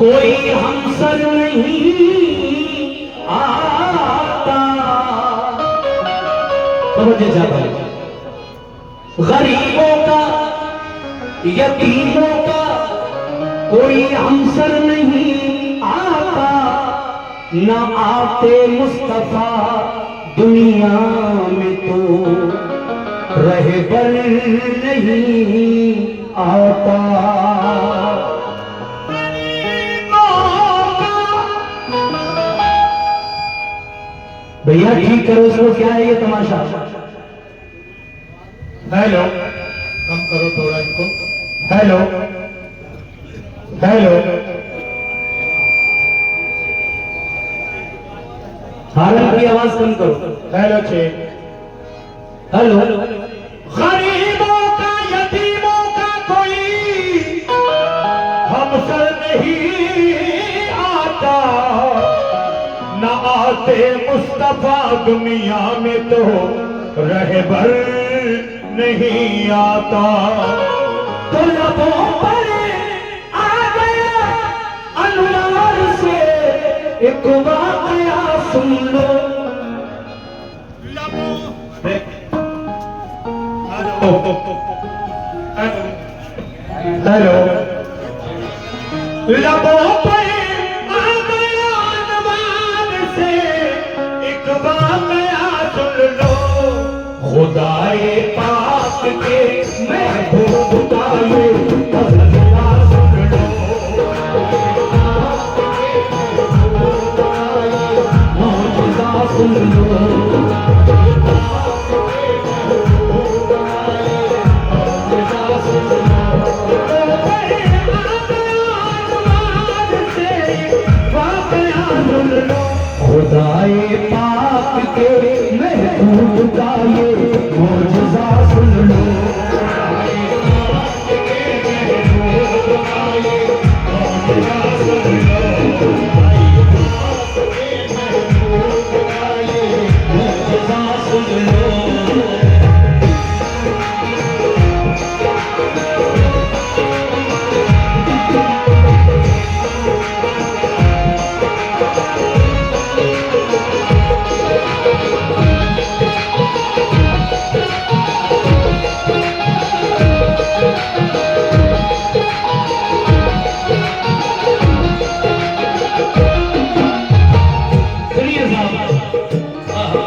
कोई हमसर नहीं आता। समझे जाता है गरीबों का यतीमों का कोई हमसर नहीं आता। न आते मुस्तफा दुनिया में तो रहबर नहीं आता। भैया ठीक करो इसको, क्या है ये तमाशा? हेलो, कम करो थोड़ा इसको। हेलो हेलो, हारन की आवाज कम करो। Hello check. हेलो। गरीबों का यतीमों का कोई हमसर नहीं आता। न आते मुस्तफा दुनिया में तो रहबर नहीं आता। तो लबों पर आ गया अनुहार से एक वाकया सुन लो। हेलो, लबों पर आ गया अनुहार से एक वाकया सुन लो। खुदाए पाक के महबूब का ये फज़ला सुन लो। मौजज़ा सुन लो। खुदाए पाक के महबूब का ये मौजज़ा सुन लो।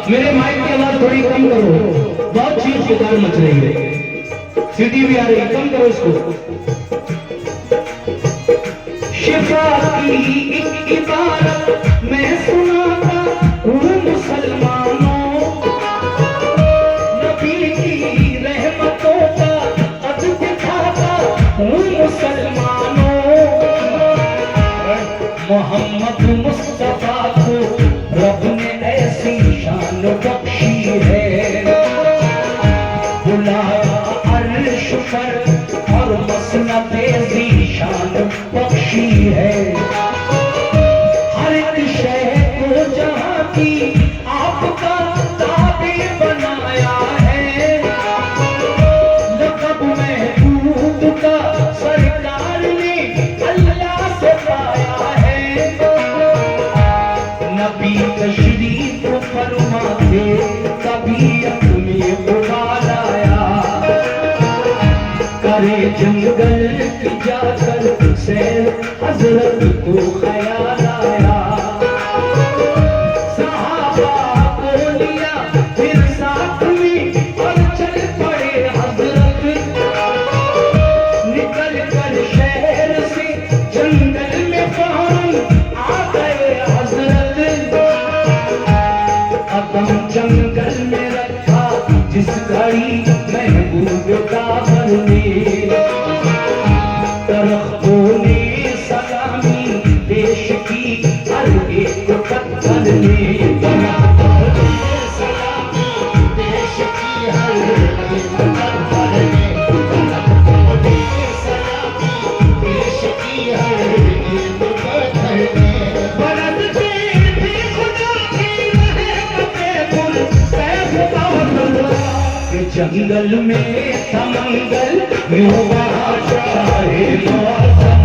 मेरे माइक की आवाज थोड़ी कम करो, बहुत चीज शिकार मच रही है, सीटी भी आ रही है, कम करो इसको। शिफा की एक इबारत मैं सुनाता हूँ मुसलमानों। नबी की रहमतों का अद दिखाता हूँ मुसलमानों। मोहम्मद मुस्तफा को रब ने ऐसी शान बख्शी है। बुलाया अर्श पर और मसनद ज़ीशान बख्शी है। हर एक शय को जहाँ की आपका ताबे बनाया है। लक़ब महबूब का सरकार ने अल्लाह से पाया है। नबी तशरीफ फरमाते तबीयत में उबाल आया। करे जंगल की जाकर सैर हजरत को ख्याल आया। सहाबा को लिया फिर साथ में और चल पड़े हजरत। निकल कर शहर से जंगल में फौरन आ गए हजरत। कदम जंगल में रखा जिस घड़ी महबूब काबर ने। दरख्तों ने सलामी पेश की हर एक पत्थर ने। सलामी पेश की हर एक पत्थर ने। सलामी पेश की हर एक पत्थर ने। जंगल में समंगल यूं शाहे मौसम।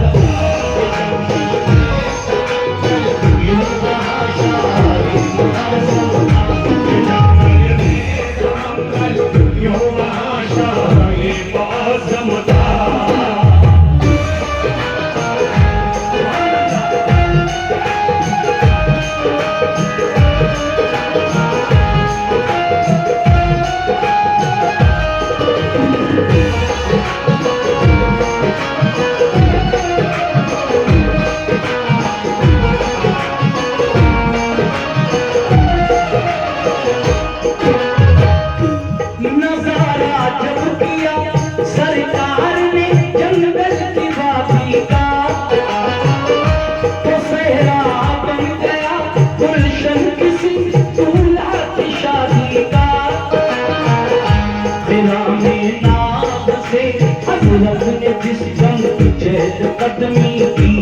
जिस दम चहल कदमी की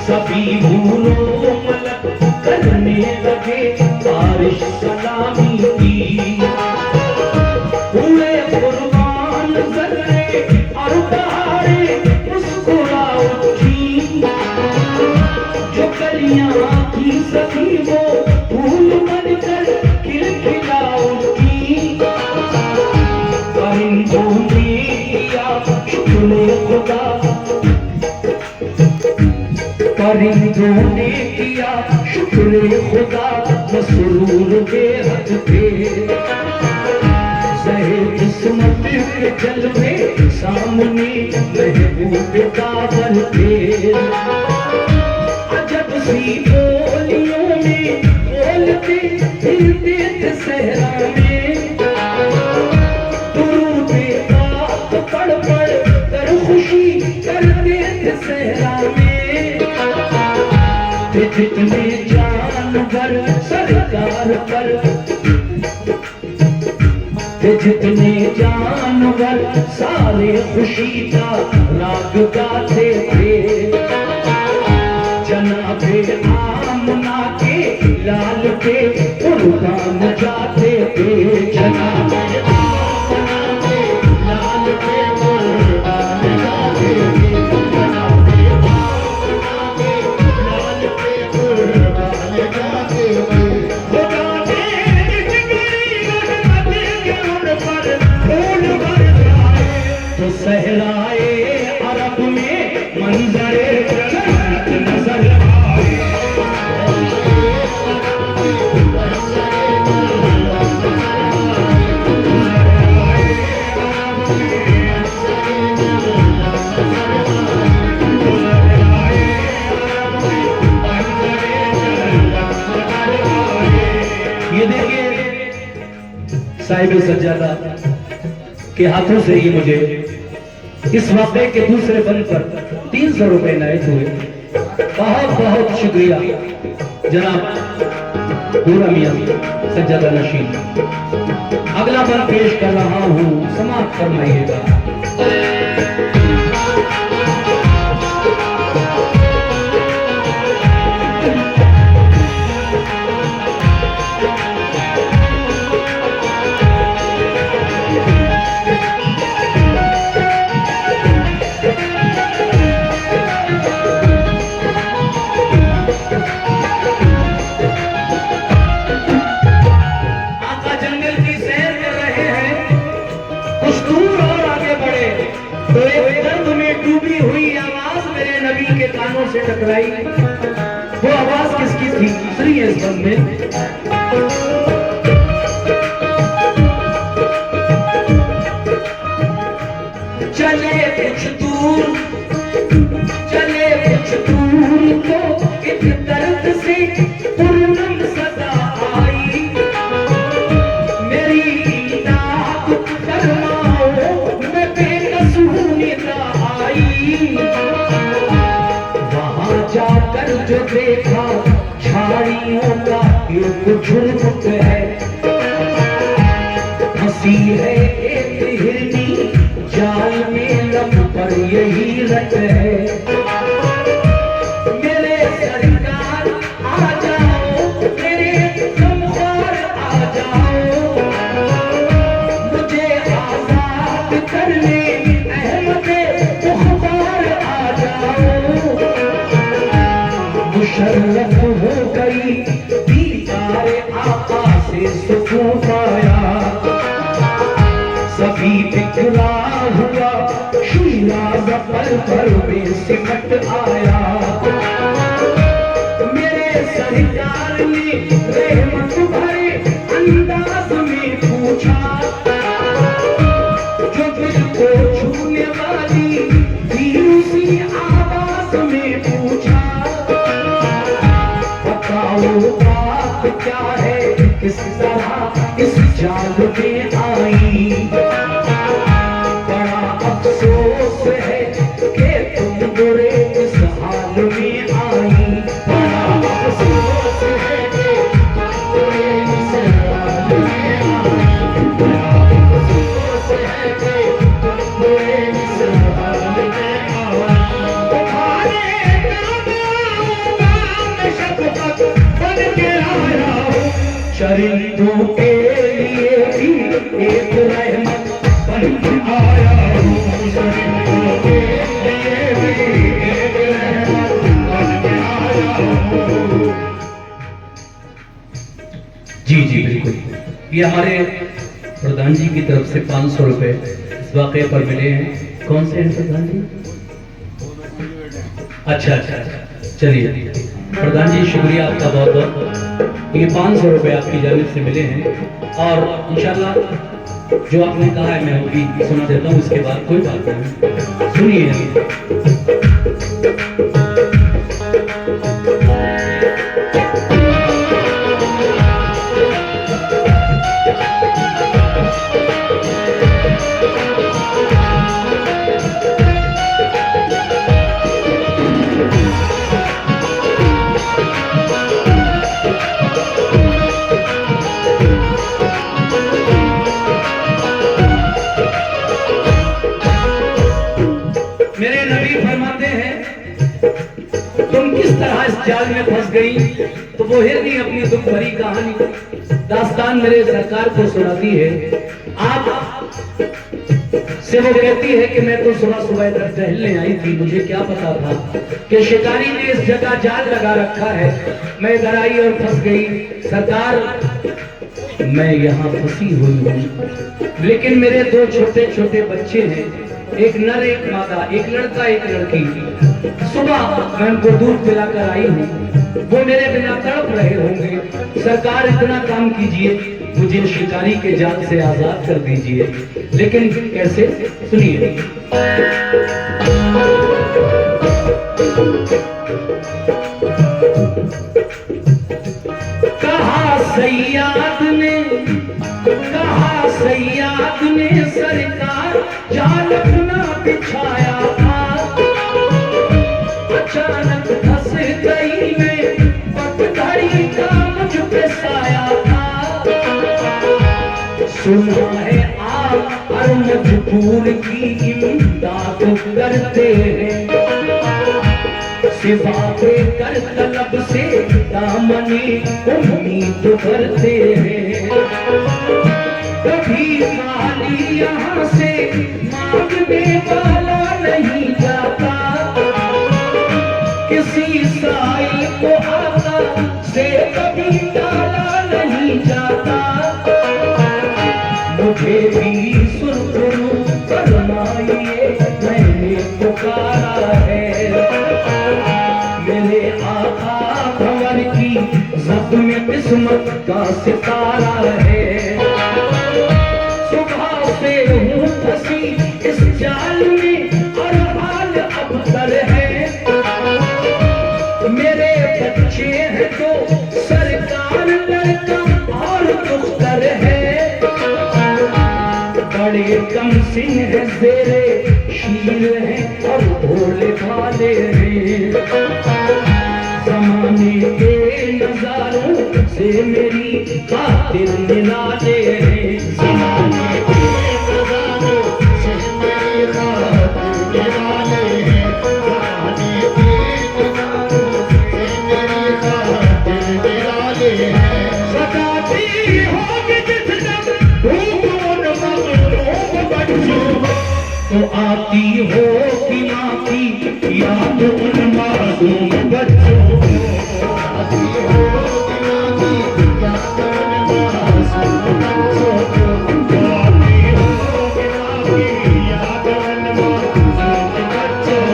सभी भूलों मलक करने लगे बारिश सलामी की। हुए कुर्बान ज़र्रे और बहारें मुस्कुरा उठी, जो कलियां थी सभी वो फूल बनकर खिलखिला उठी। परिंदों ने किया शुक्र खुदा, परिंदों ने किया शुक्र खुदा, मसरूर बेहद थे सहे किस्मत के जलवे सामने महबूब काबर थे। अजब सी बोलियों में बोलते फिरते थे सहरा में, दुरूदे पाक पढ़ पढ़ कर खुशी करते थे सहरा में। जितने जानवर सरकार पर, जितने जानवर सारे खुशी का राग गाते थे। जनाबे आमना के लाल पे कुर्बान जाते थे, जनाबे आमना के लाल पे कुर्बान जाते थे, जनाबे आमना के लाल पे कुर्बान जाते थे। खुदा ने जिगरी रहमत के उन पर फूल बरसाए, तो सहराए अरब में मंजरे जन्नत नजर आए। ये देखिए साहिब सज्जादा के हाथों से ही मुझे इस वाक़े के दूसरे बंद पर 300 रुपए नायत हुए। बहुत बहुत शुक्रिया जनाब पूरा मियां सज्जादा नशीन। अगला बंद पेश कर रहा हूं, समाप्त फरमाइएगा। तो एक दर्द में डूबी हुई आवाज मेरे नबी के कानों से टकराई। वो आवाज किसकी थी? सुनिए इस बंद में। चले कुछ दूर, चले कुछ दूर तो एक दर्द से पूर्णम सदा आई। मेरी इमदाद फरमाओ, मैं बेकसूर आई। वहां जाकर जो देखा झाड़ियों का एक झुरमुट है, हंसी है एक हिरनी जाल में लब पर यही रट है। मेरे सरकार आ जाओ, मेरे गमख्वार आ जाओ, मुझे आजाद कर ले मुशर्रफ हो गई दीदार आका से सुकून पाया। सभी बिखरा हुआ शीराज़ पर में सिमट आया। मेरे सरकार ने रहमत भरे अंदाज में पूछा, जो दिल को छूने वाली थी उसी आवाज में पूछा, बात क्या है, किस तरह इस जाल में आई। बड़ा अफसोस है कि तुम बुरे इस हाल में आई। बड़ा अफसोस है कि तुम बुरे इस हाल में आई। बड़ा अफसोस है कि तुम बुरे ये हमारे प्रधान जी की तरफ से 500 रुपए इस वाक़े पर मिले हैं। कौन से हैं प्रधान जी? अच्छा अच्छा अच्छा, चलिए प्रधान जी शुक्रिया आपका बहुत बहुत। ये 500 रुपए आपकी जानिब से मिले हैं और इंशाल्लाह जो आपने कहा है मैं अभी सुना देता हूँ, उसके बाद कोई बात नहीं, सुनिए। मेरे नबी फरमाते हैं तुम किस तरह इस जाल में फंस गई, तो वो हिरनी अपनी दुख भरी कहानी दास्तान मेरे सरकार को सुनाती है। आप से वो कहती है कि मैं तो सुबह सुबह इधर टहलने आई थी, मुझे क्या पता था कि शिकारी ने इस जगह जाल लगा रखा है, मैं इधर आई और फंस गई। सरकार मैं यहाँ फंसी हुई हूँ, लेकिन मेरे दो छोटे छोटे बच्चे हैं, एक नर एक मादा, एक लड़का एक लड़की। सुबह मैं उनको दूध पिलाकर आई हूँ, वो मेरे बिना तड़प रहे होंगे। सरकार इतना काम कीजिए, मुझे शिकारी के जाल से आजाद कर दीजिए। लेकिन कैसे, सुनिए। कहा सैयाद ने सरकार जाल अपना बिछाया था, अचानक फंस गई मैं, पटघड़ी का मुझ पे साया था। सुना है आप हर मजबूर की इमदाद करते हैं, सिवा कर तलब से दामने उम्मीद करते हैं। कभी खाली यहाँ से मांगने वाला नहीं जाता, किसी साई को आता से कभी डाला नहीं जाता। मुझे भी सुरखरू फरमाइए, मैंने पुकारा है, मेरे आका भंवर की ज़द में किस्मत का सितारा है। सुबह से हूँ फंसी इस जाल में और हाल अबतर है, मेरे बच्चे हैं तो सरकार लड़का और दुख्तर है। बड़े कम सिंह है, जेरे शीर है और भोले भाले हैं। जमाने के नजारों से मेरी खातिर मिला दे, जमाने के नजारों से मेरी खातिर मिला दे, जमाने के नजारों से मेरी खातिर मिला दे। सताती होगी जिस दम भूख मगलों बच्चों, तो आती होगी माँ की याद उन मासूम बच्चों, आती होगी माँ की याद उन मासूम बच्चों, आती होगी माँ की याद उन मासूम बच्चों।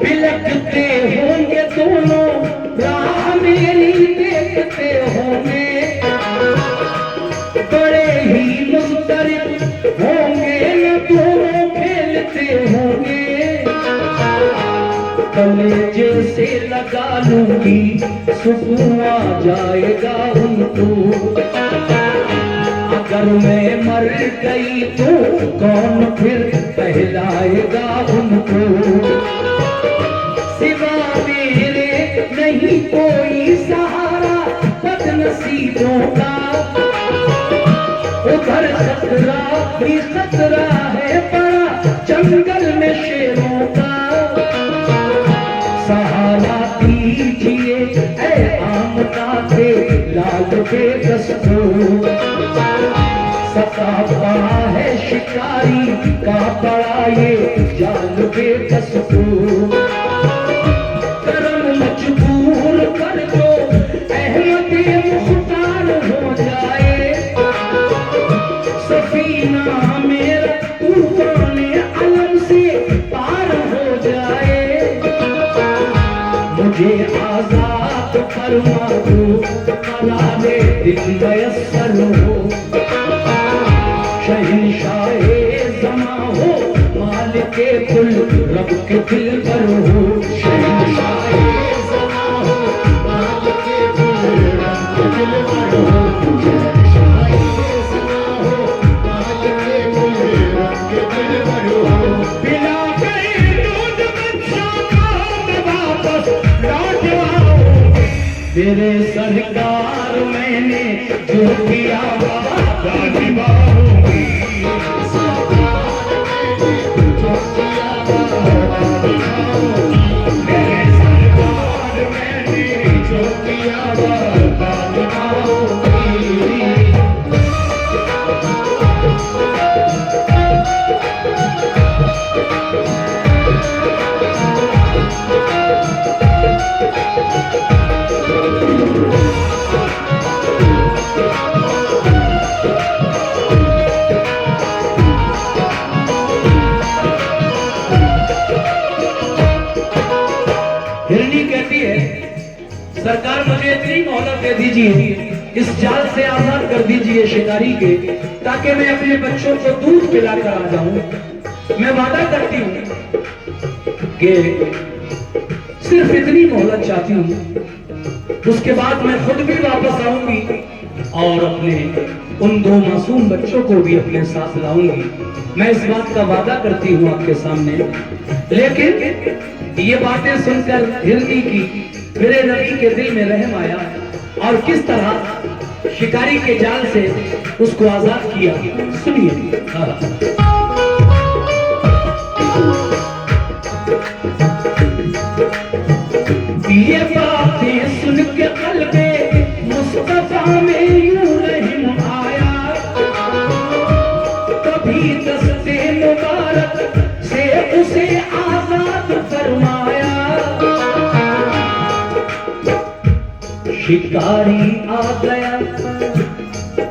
बिलकते होंगे दोनों, राह मेरी देखते होंगे, बड़े ही मुस्तरिब होंगे न दोनों खेलते होंगे। कलेजे से लगा लूंगी सुकून आ जाएगा उनको, अगर मैं मर गई तो कौन फिर कहलाएगा उनको। सिवा मेरे नहीं कोई सहारा बदनसीबों का, उधर खतरा भी खतरा है बड़ा, जंगल में शेरों का सहारा दीजिए, ऐ आमना के लाल बेकस को। सताता है शिकारी का बड़ा ये जाल बेकस को। करम मजबूर कर दो अहमद मुख्तार हो जाए, सफीना मेरा तूफान अलम से पार हो जाए। मुझे आजाद फरमा दो, मलाले दिन मयस्सर हो। शहंशाहे ज़मा हो, मालिके कुल रब के दिल पर हो। शहंशाहे ज़मा हो, मालिके कुल रब के दिल पर हो। शहंशाहे ज़मा हो, मालिके कुल रब के दिल पर हो। पिला गए दूध बच्चों को मैं वापस लौट आऊंगी। तेरे सरकार मैंने जो किया वादा निभाऊंगी। हिरनी कहती है, सरकार मुझे इतनी मोहलत दे दीजिए, इस जाल से आजाद कर दीजिए शिकारी के, ताकि मैं अपने बच्चों को दूध पिलाकर आ जाऊं। मैं वादा करती हूं कि सिर्फ इतनी मोहलत चाहती हूं, उसके बाद मैं खुद भी वापस आऊंगी और अपने उन दो मासूम बच्चों को भी अपने साथ लाऊंगी। मैं इस बात का वादा करती हूं आपके सामने। लेकिन ये बातें सुनकर हिरनी की मेरे नबी के दिल में रहम आया और किस तरह शिकारी के जाल से उसको आजाद किया, सुनिए। ये बातें सुन के कल्बे मुस्तफा में यूं रहम आया, कभी दस्ते मुबारक से उसे आजाद फरमाया। शिकारी आ गया,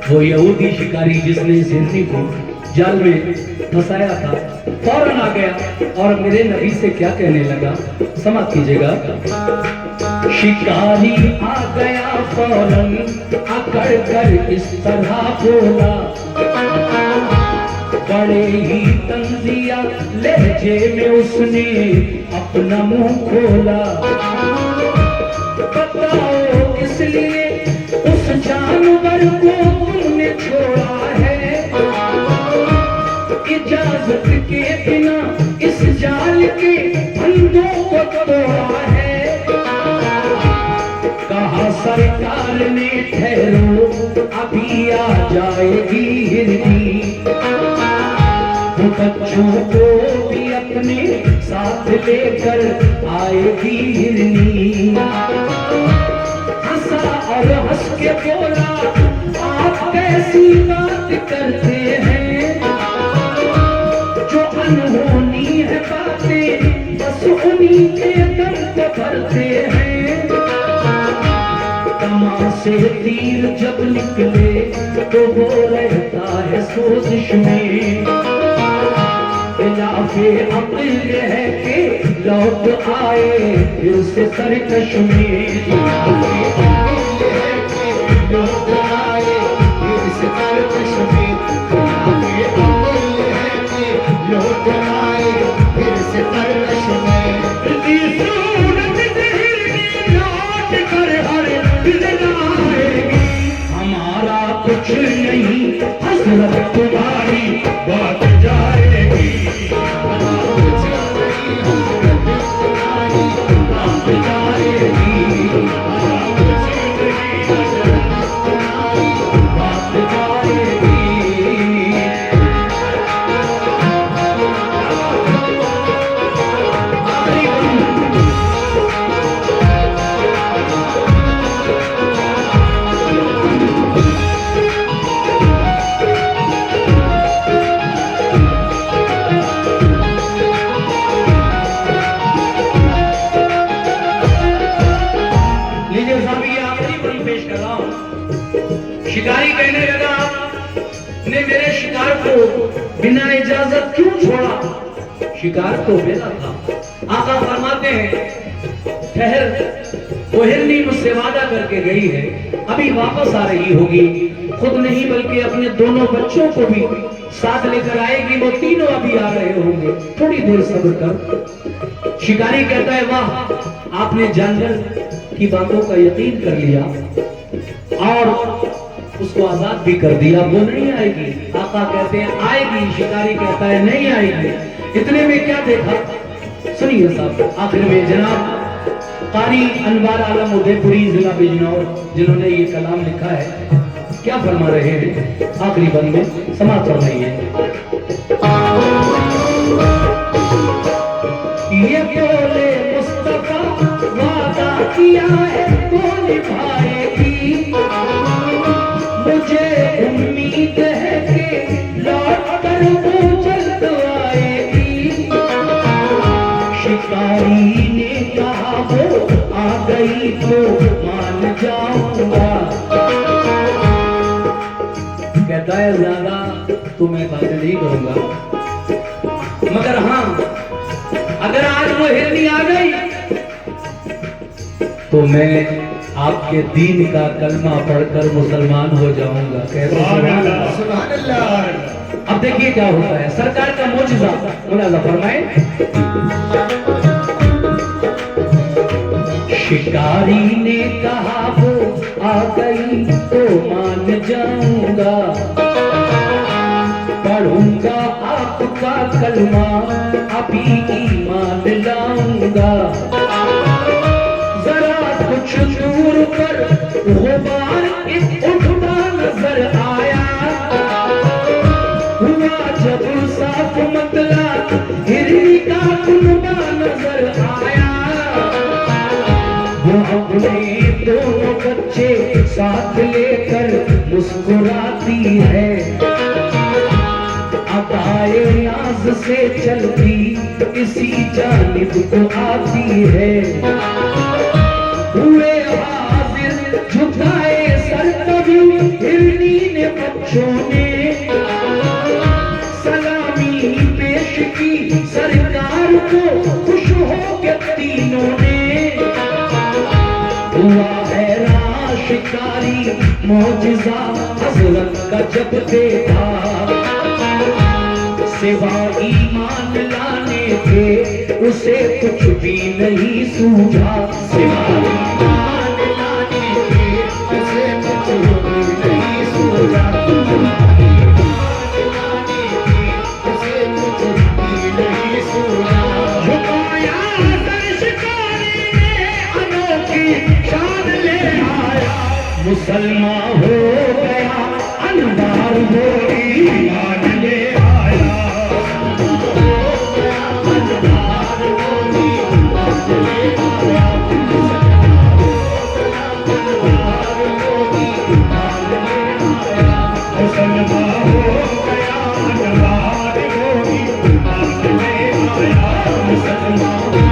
वो यहूदी शिकारी जिसने इस हिरनी को जाल में फंसाया था, फौरन आ गया और मेरे नबी से क्या कहने लगा, समझ कीजिएगा। शिकारी आ गया फौरन अकड़ कर इस तरह बोला, बड़े ही तंजिया लहजे में उसने अपना मुंह खोला। बताओ इसलिए उस जानवर को तुमने छोड़ा है, इजाजत के बिना इस जाल के फंदों को तोड़ा है। कहा सरकार ने ठहरो अभी आ जाएगी हिरनी, बच्चों को भी अपने साथ लेकर आएगी हिरनी। हंसा और हंस के बोला, आप कैसी बात करते हैं, जो अनहोनी है बातें बस उन्हीं के दम को भरते हैं। कमां से तीर जब निकले तो वो रहता है सोजिश में, खिलाफे अक्ल है कि लौट आए फिर से सरकश में। लौट आए फिर से सरकश में, लौट आए फिर से सरकश में। लौट कर हर दिल आएगी, हमारा कुछ नहीं हसरत तुम्हारी बात जाएगी। शिकारी कहने लगा, आपने मेरे शिकार को बिना इजाजत क्यों छोड़ा? शिकार तो मेरा था। आका फरमाते हैं, ठहर, वो हिरनी मुझसे वादा करके गई है, अभी वापस आ रही होगी। खुद नहीं बल्कि अपने दोनों बच्चों को भी साथ लेकर आएगी। वो तीनों अभी आ रहे होंगे, थोड़ी देर सब्र कर। शिकारी कहता है, वाह, आपने जानवर की बातों का यकीन कर लिया और उसको आजाद भी कर दिया। वो नहीं आएगी। आका कहते हैं आएगी। शिकारी कहता है नहीं आएगी। इतने में क्या देखा, सुनिए साहब। आखिर में जनाब कारी अनवार आलम उदयपुरी जिला बिजनौर, जिन्होंने ये कलाम लिखा है, क्या फरमा रहे हैं आखिरी बंद में, समाप्त कर रही है। ये बोले मुस्तफा वादा किया है तो निभाएगी, मुझे उम्मीद है कि लौट कर वो जल्द आएगी। शिकारी ने कहा वो आ गई तो मान जाऊंगा। कहता है ज्यादा तो मैं बात नहीं करूंगा, मगर हाँ, अगर आज वो हिरनी आ गई तो मैं आपके दीन का कलमा पढ़कर मुसलमान हो जाऊंगा। कहते सुभान अल्लाह। अब देखिए क्या होता है, सरकार का मोजज़ा मुलाज़ा फरमाए। शिकारी ने कहा वो आ गई तो मान जाऊंगा, पढ़ूंगा आपका कलमा अभी ईमान लाऊंगा। जरा कुछ दूर पर गुबार एक उठता नजर आया, हुआ जब साफ मतला हिरनी का कुनबा नजर आया। वो अपने दोनों बच्चे साथ लेकर मुस्कुराती है, अदाए नाज से चलती इसी जानिब को आती है। हुए हाजिर झुकाए सर कभी हिरनी ने बच्चों ने, सलामी पेश की सरकार को खुश हो के तीनों ने। हुआ हैरान शिकारी मौजिज़ा हज़रत का जब देखा, सिवा ईमान लाने के उसे कुछ भी नहीं सूझा। सिवा ईमान लाने के उसे कुछ भी नहीं सूझा। उसे कुछ भी नहीं सूझा। झुकाया सर शिकारी ने अनोखी शान ले आया, मुसलमान हो गया अनवार वो ईमान ले आया। मुसलमान